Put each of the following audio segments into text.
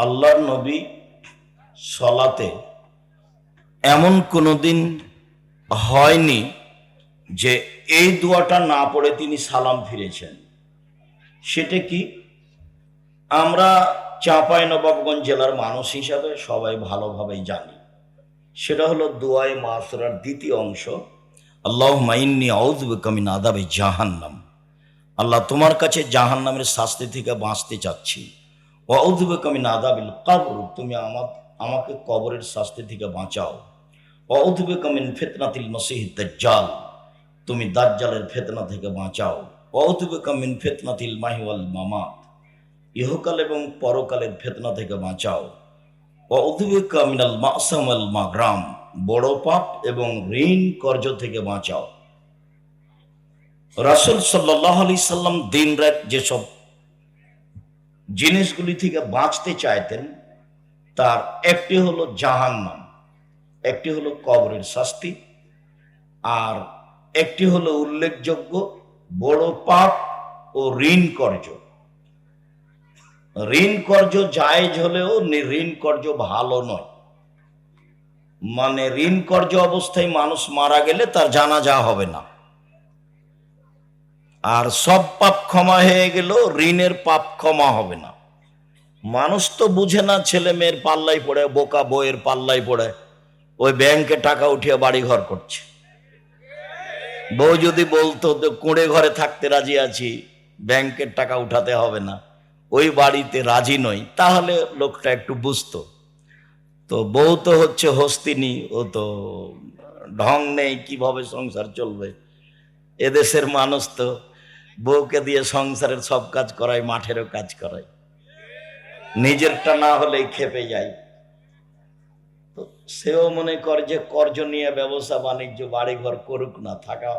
আল্লাহর নবী সলাতে এমন কোনো দিন হয়নি যে এই দোয়াটা না পড়ে তিনি সালাম ফিরেছেন। সেটা কি? আমরা চাঁপাইনবাবগঞ্জ জেলার মানুষ হিসাবে সবাই ভালোভাবেই জানি। সেটা হলো দুআয়ে মাসুরার দ্বিতীয় অংশ, আল্লাহুম্মা ইন্নী আউযু বিকা মিন আযাবি জাহান্নাম। আল্লাহ, তোমার কাছে জাহান্নামের শাস্তি থেকে বাঁচতে চাচ্ছি। ওয়া আউযু বিকা মিন আযাবিল কবর, তুমি আমাকে কবরের শাস্তি থেকে বাঁচাও। ওয়া আউযু বিকা মিন ফিতনাতিল মাসিহিদ দাজ্জাল, তুমি দাজ্জালের ফিতনা থেকে বাঁচাও। ওয়া আউযু বিকা মিন ফিতনাতিল মাহি ওয়াল মামাত, ইহকাল এবং পরকালের ফিতনা থেকে বাঁচাও। ওয়া আউযু বিকা মিনাল মা'সাম ওয়াল মাগরাম, বড় পাপ এবং ঋণ কর্জ থেকে বাঁচাও। রাসূল সাল্লাল্লাহু আলাইহি সাল্লাম দিন রাত যেসব জিনিসগুলি থেকে বাঁচতে চাইতেন তার একটি হলো জাহান্নাম, একটি হলো কবরের শাস্তি, আর একটি হলো উল্লেখযোগ্য বড় পাপ ও ঋণ কর্জ। ঋণ কর্জ জায়েজ হলেও ঋণ কর্জ ভালো নয়। মানে ঋণ কর্জ অবস্থায় মানুষ মারা গেলে তার জানাজা হবে না, আর সব পাপ ক্ষমা হয়ে গেল, ঋণের পাপ ক্ষমা হবে না। মানুষ তো বুঝে না, ছেলে মেয়ের পাল্লাই পড়ে, বোকা বইয়ের পাল্লাই পড়ে ওই ব্যাংকে টাকা উঠিয়ে বাড়ি ঘর করছে। বউ যদি বলতো কুঁড়ে ঘরে থাকতে রাজি আছি, ব্যাংকের টাকা উঠাতে হবে না, ওই বাড়িতে রাজি নই, তাহলে লোকটা একটু বুঝতো। তো বউ তো হচ্ছে হস্তিনী, ও তো ঢং নেই, কিভাবে সংসার চলবে। এদেশের মানুষ তো বউকে দিয়ে সংসারের সব কাজ করায়, মাঠেরও কাজ করায়, নিজেরটা না হলেই খেপে যায়। তো সেও মনে করে যে কর্জ নিয়ে ব্যবসা বাণিজ্য বাড়ি ঘর করুক না, থাকা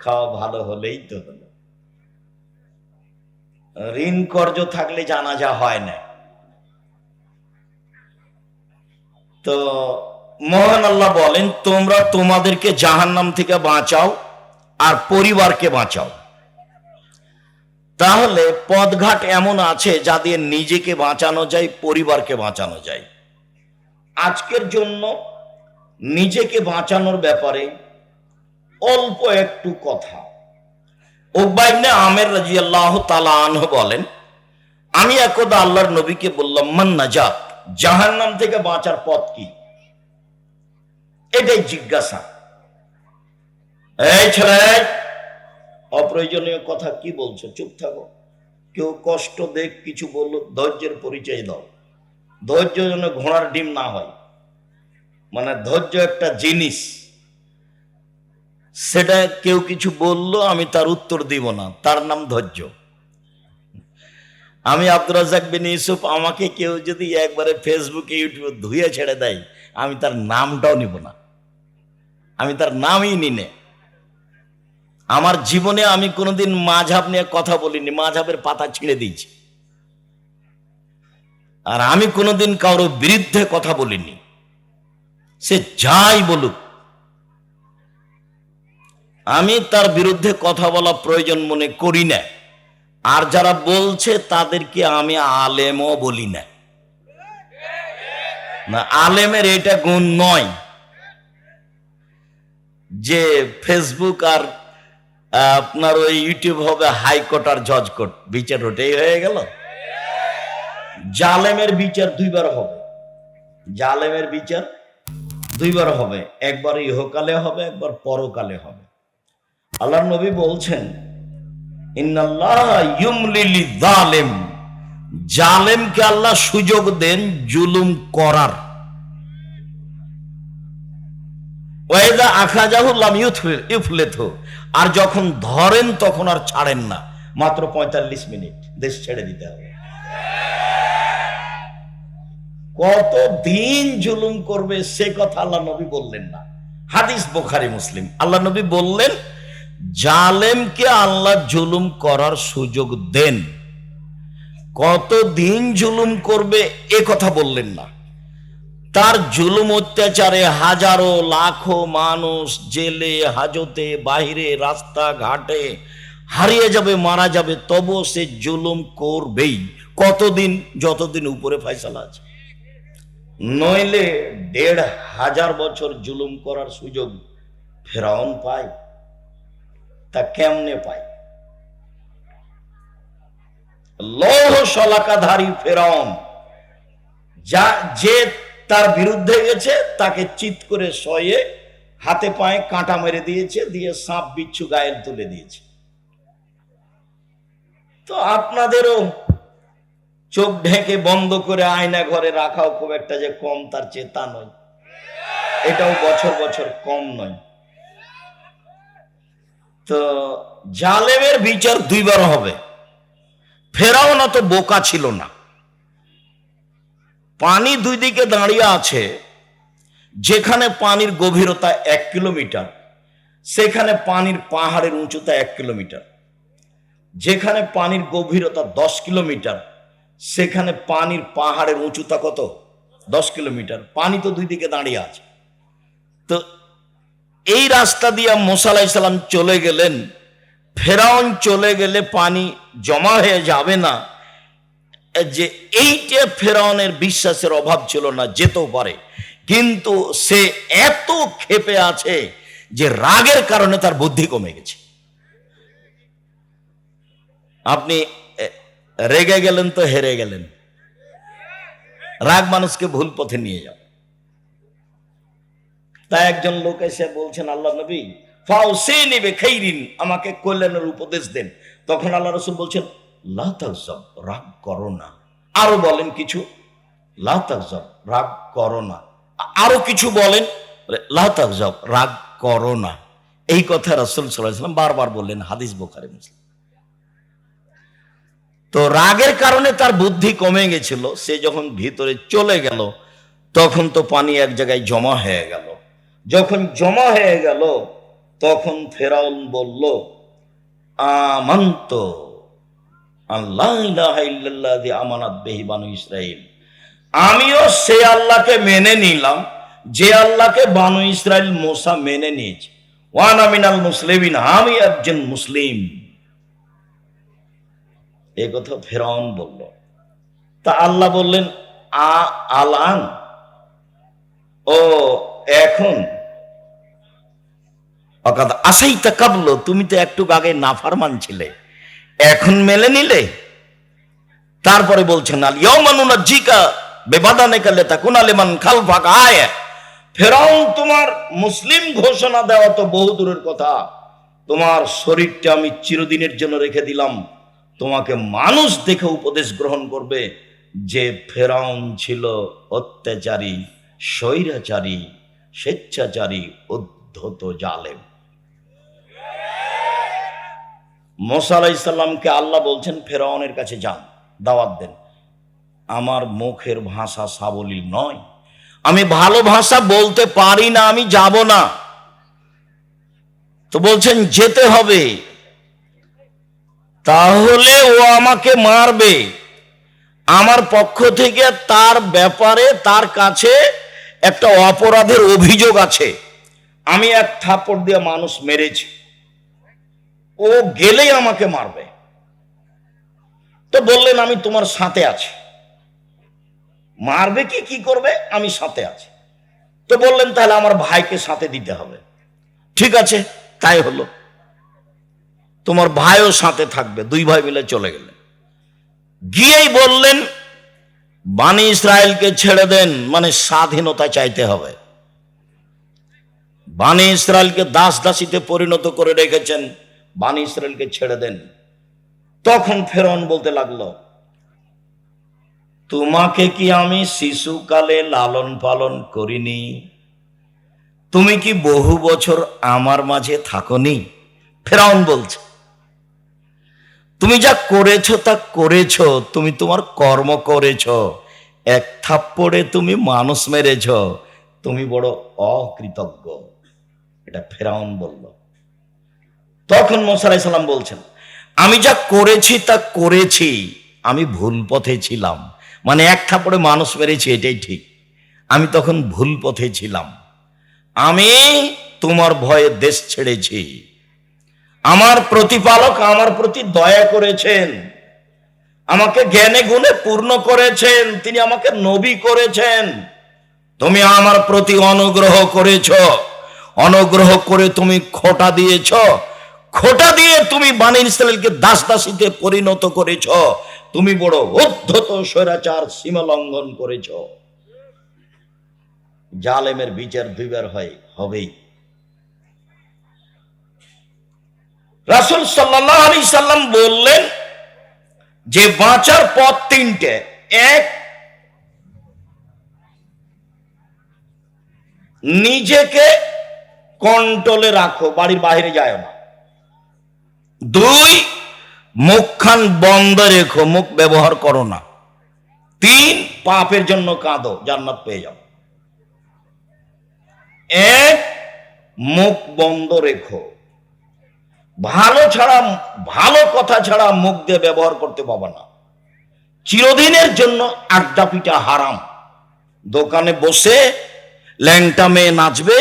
খাওয়া ভালো হলেই তো হলো। ঋণ কর্জ থাকলে জানাজা হয় না। তো মহান আল্লাহ বলেন, তোমরা তোমাদেরকে জাহান্নাম থেকে বাঁচাও আর পরিবারকে বাঁচাও। তাহলে পথঘাট এমন আছে যা দিয়ে নিজেকে বাঁচানো যায়, পরিবারকে বাঁচানো যায়। আজকের জন্য নিজেকে বাঁচানোর ব্যাপারে অল্প একটু কথা। উকবা ইবনে আমের রাদিয়াল্লাহু তাআলা আনহু বলেন, আমি একদা আল্লাহর নবীকে বললাম, মান নাজাত, জাহান্নাম থেকে বাঁচার পথ কি? এটাই জিজ্ঞাসা। এই ছেলে, অপ্রয়োজনীয় কথা কি বলছো? চুপ থাকো। কেউ কষ্ট দেখ, কিছু বললো, ধৈর্যের পরিচয় দাও। ধৈর্য যেন ঘোড়ার ডিম না হয়। মানে ধৈর্য একটা জিনিস, সেটা কেউ কিছু বললো আমি তার উত্তর দিব না, তার নাম ধৈর্য। আমি আব্দুর রাজ্জাক বিন ইউসুফ, আমাকে কেউ যদি একবারে ফেসবুকে ইউটিউবে ধুয়ে ছেড়ে দেয়, আমি তার নামটাও নিব না, আমি তার নামই নিনে। আমার জীবনে আমি কোনোদিন মাযহাব নিয়ে কথা বলিনি, মাযহাবের পাতা ছিঁড়ে দিয়েছি। আর আমি কোনোদিন কারো বিরুদ্ধে কথা বলিনি, সে যাই বলুক। আমি তার বিরুদ্ধে কথা বলা প্রয়োজন মনে করি না। আর যারা বলছে তাদেরকে আমি আলেমও বলি না। না, আলেমের এটা গুণ নয় যে ফেসবুক আর আপনার ওই ইউটিউব হবে হাইকোর্ট আর জজ কোর্ট, বিচার ওটাই হয়ে গেল। জালেমের বিচার দুইবার হবে, জালেমের বিচার দুইবার হবে, একবার ইহকালে হবে, একবার পরকালে হবে। আল্লাহর নবী বলছেন, ইন্নাল্লাহ ইউমলি লিযালিম, জালেমকে আল্লাহ সুযোগ দেন জুলুম করার। ওয়াইদা আখাযাহু লাম ইউফলিথু, আর যখন ধরেন তখন আর ছাড়েন না। মাত্র 45 মিনিট দেশ ছেড়ে দিতে হবে। কত দিন জুলুম করবে সে কথা আল্লাহ নবী বললেন না। হাদিস বুখারী মুসলিম। আল্লাহ নবী বললেন, জালেমকে আল্লাহ জুলুম করার সুযোগ দেন। কত দিন জুলুম করবে এ কথা বললেন না। তার জুলুম অত্যাচারে হাজারো লাখো মানুষ জেলে হাজতে বাহিরে রাস্তা ঘাটে হারিয়ে যাবে, মারা যাবে, তবু সে জুলুম করবেই। কতদিন? যতদিন উপরে ফয়সালা আছে। নইলে ১,৫০০ বছর জুলুম করার সুযোগ ফেরাউন পায়? তা কেমনে পায়? লৌহ শলাকাধারী ফেরাউন যে তার বিরুদ্ধে গেছে তাকে চিৎ করে শয়ে হাতে পায়ে কাঁটা মেরে দিয়েছে, দিয়ে সাপ বিচ্ছু গায়ে তুলে দিয়েছে। তো আপনাদেরও চোখ ঢেকে বন্ধ করে আয়না ঘরে রাখাও খুব একটা যে কম তার চেয়ে তা নয়, এটাও বছর বছর কম নয়। তো জালেমের বিচার দুইবার হবে। ফেরাউন অত বোকা ছিল না। পানি দুই দিকে দাঁড়িয়ে আছে, যেখানে পানির গভীরতা 1 কিলোমিটার সেখানে পানির পাহাড়ের উঁচুতা 1 কিলোমিটার, যেখানে পানির গভীরতা 10 কিলোমিটার সেখানে পানির পাহাড়ের উঁচুতা কত? 10 কিলোমিটার। পানি তো দুই দিকে দাঁড়িয়ে আছে। তো এই রাস্তা দিয়ে মুসা আলাইহিস সালাম চলে গেলেন। ফেরাউন চলে গেলে পানি জমা হয়ে যাবে না, যে এইটা ফেরাউনের বিশ্বাসের অভাব ছিল না, যেতেও পারে। কিন্তু সে এত ক্ষেপে আছে যে রাগের কারণে তার বুদ্ধি কমে গেছে। আপনি রেগে গেলেন তো হেরে গেলেন। রাগ মানুষকে ভুল পথে নিয়ে যাও। তাই একজন লোক এসে বলছেন, আল্লাহ নবী ফাউসিনি বিখাইরিন, আমাকে কল্যাণের উপদেশ দেন। তখন আল্লাহ রাসূল বলছেন, লা তাগজাব, রাগ করো না। আরো বলেন কিছু, লা তাগজাব, রাগ করো না। আরো কিছু বলেন, লা তাগজাব, রাগ করো না। এই কথা রাসূল সাল্লাল্লাহু আলাইহি ওয়াসাল্লাম বারবার বললেন, হাদিস বুখারী মুসলিম। তো রাগের কারণে তার বুদ্ধি কমে গেছিল। সে যখন ভিতরে চলে গেল তখন তো পানি এক জায়গায় জমা হয়ে গেল। যখন জমা হয়ে গেল তখন ফেরাউন বলল, আমান্ত আল্লাহ ইলাহা ইল্লাল্লাযী আমানাত বিহি বানু ইসরাঈল, আমিও সে আল্লাহকে মেনে নিলাম যে আল্লাহকে বানু ইসরাইল মুসা মেনে নিয়েছে। ওয়া আনা মিনাল মুসলিমিন, আমি একজন মুসলিম। এই কথা ফেরাউন বলল। তা আল্লাহ বললেন, আলান, ও এখন, অকাদ আসাইতা কাবল, তুমি তো একটু আগে নাফরমান ছিলে, এখন মেনে নিলে? তারপরে বলছেন, আল ইয়াউমা নুনাজ্জিকা বিবাদানিকা লিতাকুনা লিমান খালফাকা আয়া। ফেরাউন, তোমার মুসলিম ঘোষণা দেওয়া তো বহু দূরের কথা, তোমার শরীরটা আমি চিরদিনের জন্য রেখে দিলাম, তোমাকে মানুষ দেখে উপদেশ গ্রহণ করবে যে ফেরাউন ছিল অত্যাচারী, স্বৈরাচারী, স্বেচ্ছাচারী, উদ্ধত, জালেম। মুসা আলাইহিস সালামকে আল্লাহ বলছেন, ফেরাউনের কাছে যান, দাওয়াত দেন। আমার মুখের ভাষা সাবলীল নয়, আমি ভালো ভাষা বলতে পারি না, আমি যাব না। তো বলছেন যেতে হবে, তাহলে ও আমাকে মারবে। আমার পক্ষ থেকে তার ব্যাপারে তার কাছে একটা অপরাধের অভিযোগ আছে, আমি এক থাপ্পড় দিয়ে মানুষ মেরেছি, ও গেলেই আমাকে মারবে। তো বললেন, আমি তোমার সাথে আছি। মারবে কি করবে, আমি সাথে আছি। তো বললেন, তাহলে আমার ভাইকে সাথে দিতে হবে। ঠিক আছে, তাই হলো। তোমার ভাইও সাথে থাকবে। দুই ভাই মিলে চলে গেলেন। গিয়েই বললেন, বানি ইসরায়েলকে ছেড়ে দেন, মানে স্বাধীনতা চাইতে হবে। বানি ইসরায়েলকে দাস দাসীতে পরিণত করে রেখেছেন, বানি ইসরায়েলকে ছেড়ে দেন। তখন ফেরাউন বলতে লাগলো, তোমাকে কি আমি শিশুকালে লালন পালন করিনি? তুমি কি বহু বছর আমার মাঝে থাকনি? ফেরাউন বলছে, তুমি যা করেছো তা করেছো, তুমি তোমার কর্ম করেছো, এক থাপ্পড়ে তুমি মানুষ মেরেছ, তুমি বড় অকৃতজ্ঞ। এটা ফেরাউন বলল। তখন মুসা আলাইহিস সালাম বলছেন, আমি যা করেছি তা করেছি, আমি ভুল পথে ছিলাম। মানে এক থাপ্পড়ে মানুষ মেরেছি, এটাই ঠিক, আমি তখন ভুল পথে ছিলাম। আমি তোমার ভয়ে দেশ ছেড়েছি, আমার প্রতিপালক আমার প্রতি দয়া করেছেন, আমাকে জ্ঞানে গুণে পূর্ণ করেছেন, তিনি আমাকে নবী করেছেন। তুমি আমার প্রতি অনুগ্রহ করেছ, অনুগ্রহ করে তুমি খোঁটা দিয়েছ, খোঁটা দিয়ে তুমি বানী ইসরাইলকে দাস দাসীতে পরিণত করেছ। তুমি বড় উদ্ধত স্বৈরাচার সীমা লঙ্ঘন করেছ। জালেমের বিচার দুইবার হবেই। রাসূল সাল্লাল্লাহু আলাইহি সাল্লাম বললেন যে বাঁচার পথ তিনটে। এক, নিজেকে কন্ট্রোলে রাখো, বাড়ির বাইরে যায় না। দুই, মুখখান বন্ধ রেখো, মুখ ব্যবহার করো না। তিন, পাপের জন্য কাঁদো, জান্নাত পেয়ে যাও। এক, মুখ বন্ধ রেখো। ভালো কথা ছাড়া মুখ দিয়ে ব্যবহার করতে পারবে না। চিরদিনের জন্য আড্ডা পিটা হারাম। দোকানে বসে ল্যাংটা মেয়ে নাচবে,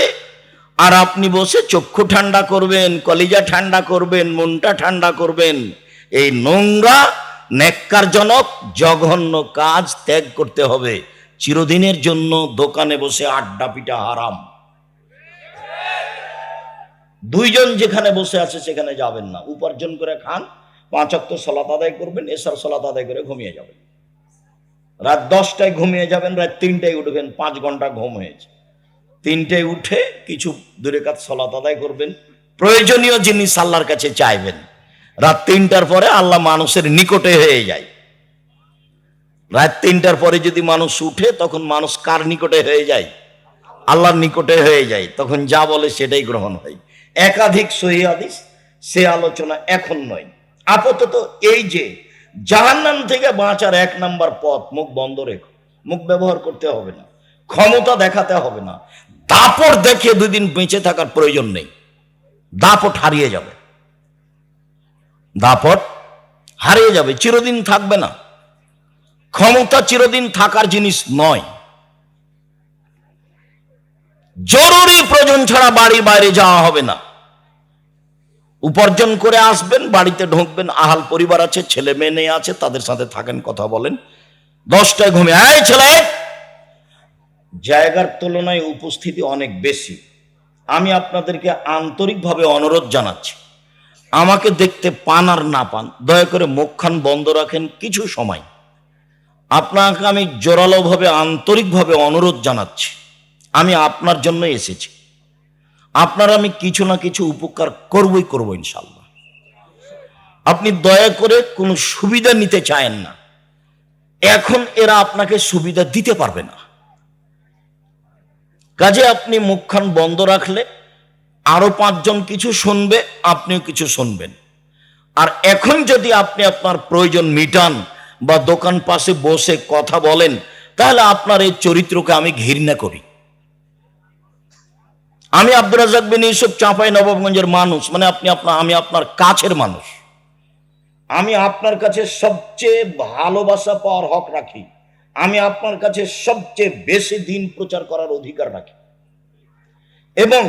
আর আপনি বসে চক্ষু ঠান্ডা করবেন, কলিজা ঠান্ডা করবেন, মনটা ঠান্ডা করবেন। এই নোংরা নেক্কারজনক জঘন্য কাজ ত্যাগ করতে হবে। চিরদিনের জন্য দোকানে বসে আড্ডা পিটা হারাম। দুইজন যেখানে বসে আছে সেখানে যাবেন না। উপার্জন করে খান, 5 ওয়াক্ত সালাত আদায় করবেন, এশার সালাত আদায় করে ঘুমিয়ে যাবেন। রাত 10টায় ঘুমিয়ে যাবেন, রাত 3টায় উঠবেন, 5 ঘন্টা ঘুম হয়েছে। 3টায় উঠে কিছু 2 রাকাত সালাত আদায় করবেন, প্রয়োজনীয় জিনিস আল্লাহর কাছে চাইবেন। রাত 3টার পরে আল্লাহ মানুষের নিকটে হয়ে যায়। রাত 3টার পরে যদি মানুষ উঠে, তখন মানুষ কার নিকটে হয়ে যায়? আল্লাহর নিকটে হয়ে যায়। তখন যা বলে সেটাই গ্রহণ হয়। একাধিক সহিহ হাদিস, সে আলোচনা এখন নয়। আপাতত এই যে জাহান্নাম থেকে বাঁচার 1 নাম্বার পথ, মুখ বন্ধ রেখো। মুখ ব্যবহার করতে হবে না, ক্ষমতা দেখাতে হবে না। দাপট দেখে 2 দিন বেঁচে থাকার প্রয়োজন নেই। দাপট হারিয়ে যাবে, দাপট হারিয়ে যাবে, চিরদিন থাকবে না। ক্ষমতা চিরদিন থাকার জিনিস নয়। জরুরি প্রয়োজন ছাড়া বাড়ির বাইরে যাওয়া হবে না। উপার্জন করে আসবেন, বাড়িতে ঢুকবেন, আহাল পরিবার আছে, ছেলে মেয়ে আছে, তাদের সাথে থাকেন, কথা বলেন। 10টায় ঘুমিয়ে, এই ছেলে, জায়গার তুলনায় উপস্থিতি অনেক বেশি। আমি আপনাদেরকে আন্তরিকভাবে অনুরোধ জানাচ্ছি, আমাকে দেখতে পান আর না পান, দয়া করে মুখখান বন্ধ রাখেন কিছু সময়। আপনাকে আমি জোরালোভাবে আন্তরিকভাবে অনুরোধ জানাচ্ছি, আমি আপনার জন্য এসেছি। আপনার আমি কিছু না কিছু উপকার করবো ইনশাল্লাহ। আপনি দয়া করে কোনো সুবিধা নিতে চায়েন না। এখন এরা আপনাকে সুবিধা দিতে পারবে না। কাজে আপনি মুখখান বন্ধ রাখলে আরো 5 জন কিছু শুনবে, আপনিও কিছু শুনবেন। আর এখন যদি আপনি আপনার প্রয়োজন মিটান বা দোকান পাশে বসে কথা বলেন, তাহলে আপনার এই চরিত্রকে আমি ঘৃণা করি। আমি আব্দুর রাজ্জাক বিন ইউসুফ, চাঁপাইনবাবগঞ্জের মানুষ, মানে আমি আপনার কাছের মানুষ। আমি আপনার কাছে সবচেয়ে ভালোবাসা পাওয়ার হক রাখি। আমি আপনার কাছে সবচেয়ে বেশি দিন প্রচার করার অধিকার রাখি। এবং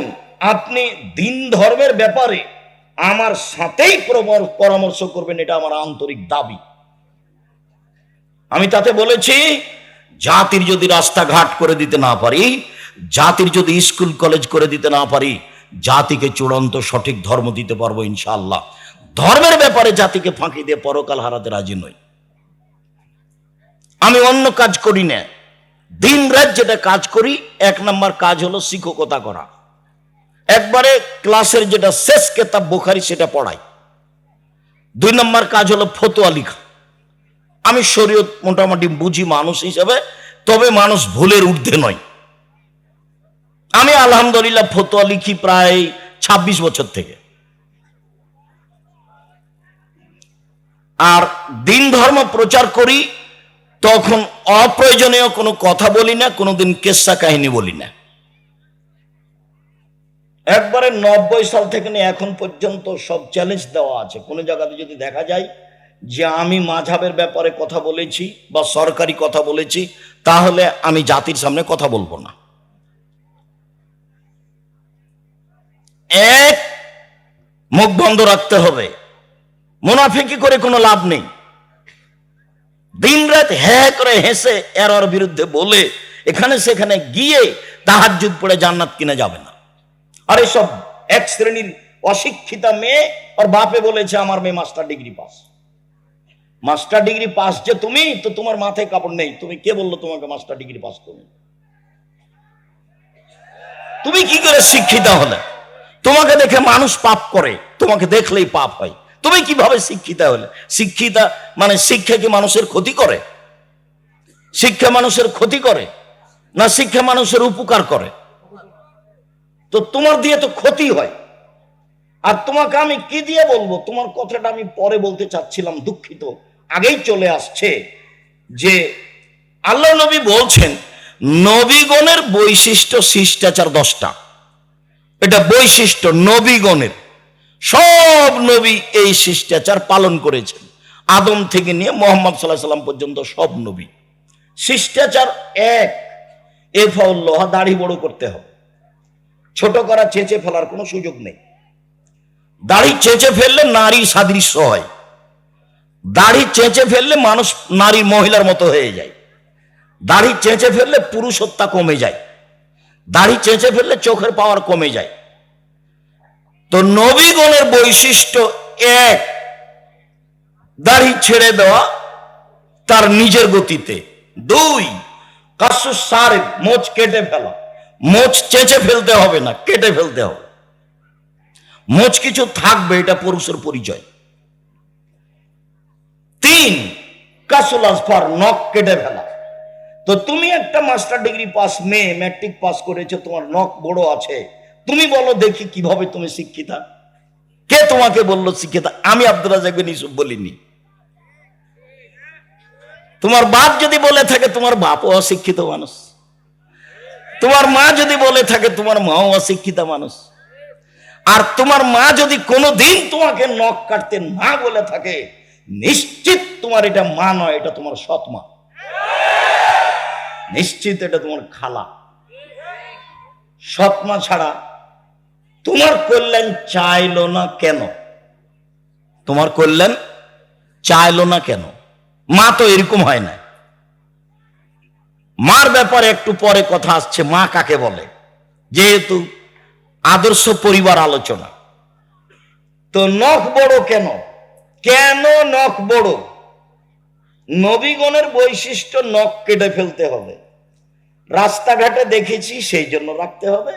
আপনি দিন ধর্মের ব্যাপারে আমার সাথেই পরামর্শ করবেন, এটা আমার আন্তরিক দাবি। আমি তাতে বলেছি, জাতির যদি রাস্তাঘাট করে দিতে না পারি, জাতির যদি স্কুল কলেজ করে দিতে না পারি, জাতিকে চূড়ান্ত সঠিক ধর্ম দিতে পারবো ইনশাআল্লাহ। ধর্মের ব্যাপারে জাতিকে ফাঁকি দিয়ে পরকাল হারাতে রাজি নই। আমি অন্য কাজ করি না। দিন রাত যেটা কাজ করি, 1 নাম্বার কাজ হলো শিক্ষকতা করা। একবারে ক্লাসের যেটা শেষ কিতাব বুখারী সেটা পড়াই। 2 নাম্বার কাজ হলো ফতোয়া লেখা। আমি শরীয়ত মোটামুটি বুঝি মানুষ হিসেবে, তবে মানুষ ভুলের ঊর্ধ্বে নয়। আমি আলহামদুলিল্লাহ ফতোয়া লিখি প্রায় 26 বছর থেকে। আর দিন ধর্ম প্রচার করি, তখন অপ্রয়োজনীয় কোনো কথা বলি না, কোনোদিন কেসা কাহিনী বলি না। একবারে 90 সাল থেকে এখন পর্যন্ত সব চ্যালেঞ্জ দেওয়া আছে। কোনো জায়গাতে যদি দেখা যায় যে আমি মাযহাবের ব্যাপারে কথা বলেছি বা সরকারি কথা বলেছি, তাহলে আমি জাতির সামনে কথা বলবো না। এক, মুখ বন্ধ রাখতে হবে। মুনাফিকি করে কোনো লাভ নেই। দিনরাত হ্যাঁ করে হেসে এর ওর বিরুদ্ধে বলে এখানে সেখানে গিয়ে তাহাজ্জুদ পড়ে জান্নাত কিনা যাবে না। আর এসব এক শ্রেণীর অশিক্ষিতা মেয়ে, ওর বাপে বলেছে আমার মেয়ে master degree pass. Master degree pass যে তুমি, তো তোমার মাথায় কাপড় নেই। তুমি কে বললো তোমাকে মাস্টার ডিগ্রি পাস করবে? তুমি কি করে শিক্ষিতা হলে? তোমাকে দেখে মানুষ পাপ করে, তোমাকে দেখলেই পাপ হয়। তুমি কিভাবে শিক্ষিতা হলে? শিক্ষিতা মানে শিক্ষা কি মানুষের ক্ষতি করে? শিক্ষা মানুষের ক্ষতি করে না শিক্ষা মানুষের উপকার করে? তো তোমার দিয়ে তো ক্ষতি হয়। আর তোমাকে আমি কি দিয়ে বলবো? তোমার কথাটা আমি পরে বলতে চাচ্ছিলাম, দুঃখিত, আগেই চলে আসছে যে আল্লাহ নবী বলছেন নবীগণের বৈশিষ্ট্য শিষ্টাচার 10টা। এটা বৈশিষ্ট্য নবীগণের। সব নবী এই শিষ্টাচার পালন করেছেন, আদম থেকে নিয়ে মোহাম্মদ সাল্লাল্লাহু আলাইহি সাল্লাম পর্যন্ত সব নবী। শিষ্টাচার 1, এফাউল্লাহ, দাড়ি বড় করতে হবে। ছোট করা, চেঁচে ফেলার কোনো সুযোগ নেই। দাড়ি চেঁচে ফেললে নারী সাদৃশ্য হয়। দাড়ি চেঁচে ফেললে মানুষ নারী মহিলার মতো হয়ে যায়। দাড়ি চেঁচে ফেললে পুরুষত্বা কমে যায়। দাড়ি চেঁচে ফেললে চোখের পাওয়ার কমে যায়। তো নবীগণের বৈশিষ্ট্য 1, দাড়ি ছেড়ে দেওয়া তার নিজের গতিতে। 2, কাসুস সারিফ, মোচ কেটে ফেলা। মোচ চেঁচে ফেলতে হবে না, কেটে ফেলতে হবে। মোচ কিছু থাকবে, এটা পুরুষের পরিচয়। 3, কাসুল আসফার, নখ কেটে ফেলা। তো তুমি একটা মাস্টার ডিগ্রি পাস মেয়ে, ম্যাট্রিক পাস করেছো, তোমার নখ বড় আছে, তুমি বলো দেখি কিভাবে তুমি শিক্ষিতা? কে তোমাকে বললো শিক্ষিতা? আমি আব্দুর রাজ্জাক বিন ইউসুফ বলিনি। তোমার বাপ যদি বলে থাকে, তোমার বাপও অশিক্ষিত মানুষ। তোমার মা যদি বলে থাকে, তোমার মাও অশিক্ষিত মানুষ। আর তোমার মা যদি কোনোদিন তোমাকে নখ কাটতে না বলে থাকে, নিশ্চিত তোমার এটা মা নয়, এটা তোমার সৎ মা। নিশ্চিত এটা তোমার খালা। সৎ মা ছাড়া তোমার কল্যাণ চাইলো না কেন? তোমার কল্যাণ চাইলো না কেন? মা তো এরকম হয় না। মার ব্যাপারে একটু পরে কথা আসছে, মা কাকে বলে, যেহেতু আদর্শ পরিবার আলোচনা। তো নখ বড় কেন? কেন নখ বড়? নবীগণের বৈশিষ্ট্য নখ কেটে ফেলতে হবে। রাস্তাঘাটে দেখেছি সেই জন্য রাখতে হবে?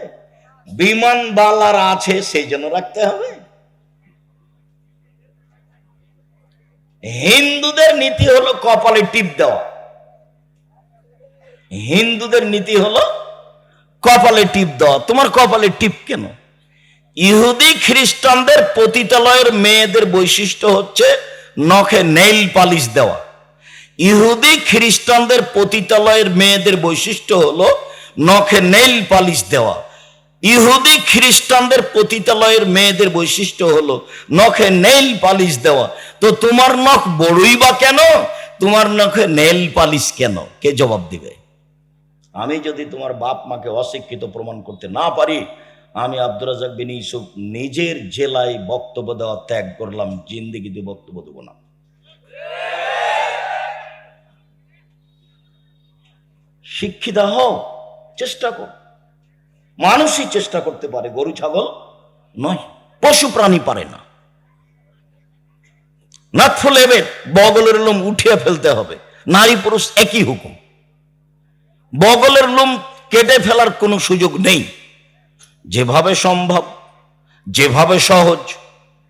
বিমানবালার আছে সেই জন্য রাখতে হবে? হিন্দুদের নীতি হলো কপালে টিপ দেওয়া। হিন্দুদের নীতি হলো কপালে টিপ দেওয়া। তোমার কপালে টিপ কেন? ইহুদি খ্রিস্টানদের পতিতালয়ের মেয়েদের বৈশিষ্ট্য হচ্ছে নখে নেইল পালিশ দেওয়া। ইহুদি খ্রিস্টানদের পতিতালয়ের মেয়েদের বৈশিষ্ট্য হলো নখে নেইল পালিশ দেওয়া। ইহুদি খ্রিস্টানদের পতিতালয়ের মেয়েদের বৈশিষ্ট্য হলো নখে নেইল পালিশ দেওয়া। তো তোমার নখ বড়ই বা কেন? তোমার নখে নেইল পালিশ কেন? কে জবাব দিবে? আমি যদি তোমার বাপ মাকে অশিক্ষিত প্রমাণ করতে না পারি, আমি আব্দুর রাজ্জাক বিন ইউসুফ নিজের জেলায় বক্তব্য দেওয়া ত্যাগ করলাম, জিন্দেগিতে বক্তব্য দেব না। শিক্ষিত হও, চেষ্টা কর। মানুষই চেষ্টা করতে পারে, গরু ছাগল নয়। পশু প্রাণী পারে না। নাথফুল এবেদ, বগলের লোম উঠিয়ে ফেলতে হবে। নারী পুরুষ একই হুকুম। বগলের লোম কেটে ফেলার কোনো সুযোগ নেই। যেভাবে সম্ভব, যেভাবে সহজ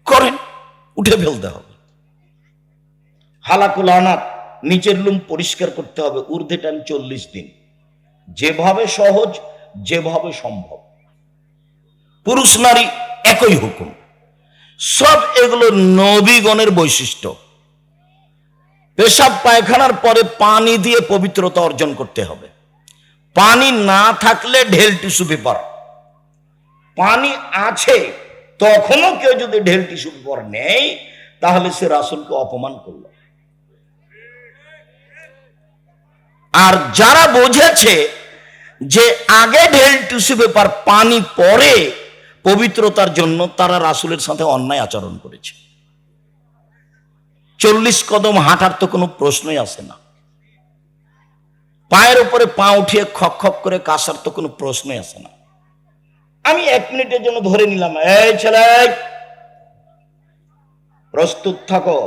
করেন, উঠে ফেলতে হবে। হালাকুল আনাত, নিচের লোম পরিষ্কার করতে হবে, ঊর্ধ্বে টাইম 40 দিন। যেভাবে সহজ, যেভাবে সম্ভব। পুরুষ নারী একই হুকুম। সব এগুলো নবীগণের বৈশিষ্ট্য। পেশাব পায়খানার পরে পানি দিয়ে পবিত্রতা অর্জন করতে হবে। পানি না থাকলে ঢেল টিস্যু পেপার। পানি আছে তখনও কেউ যদি ঢেল টিস্যু পেপার নেই, তাহলে সে রাসূলকে অপমান করল। আর যারা বুঝেছে যে আগে ঢেল টিস্যু পেপার, পানি পরে পবিত্রতার জন্য, তারা রাসূলের সাথে অন্যায় আচরণ করেছে। 40 কদম হাঁটার তো কোনো প্রশ্নই আসে না। পায়ের উপরে পা উঠিয়ে খক খক করে কাশার তো কোনো প্রশ্নই আসে না। আমি 1 মিনিটের জন্য ধরে নিলাম, এই ছেলে প্রস্তুত থাকো,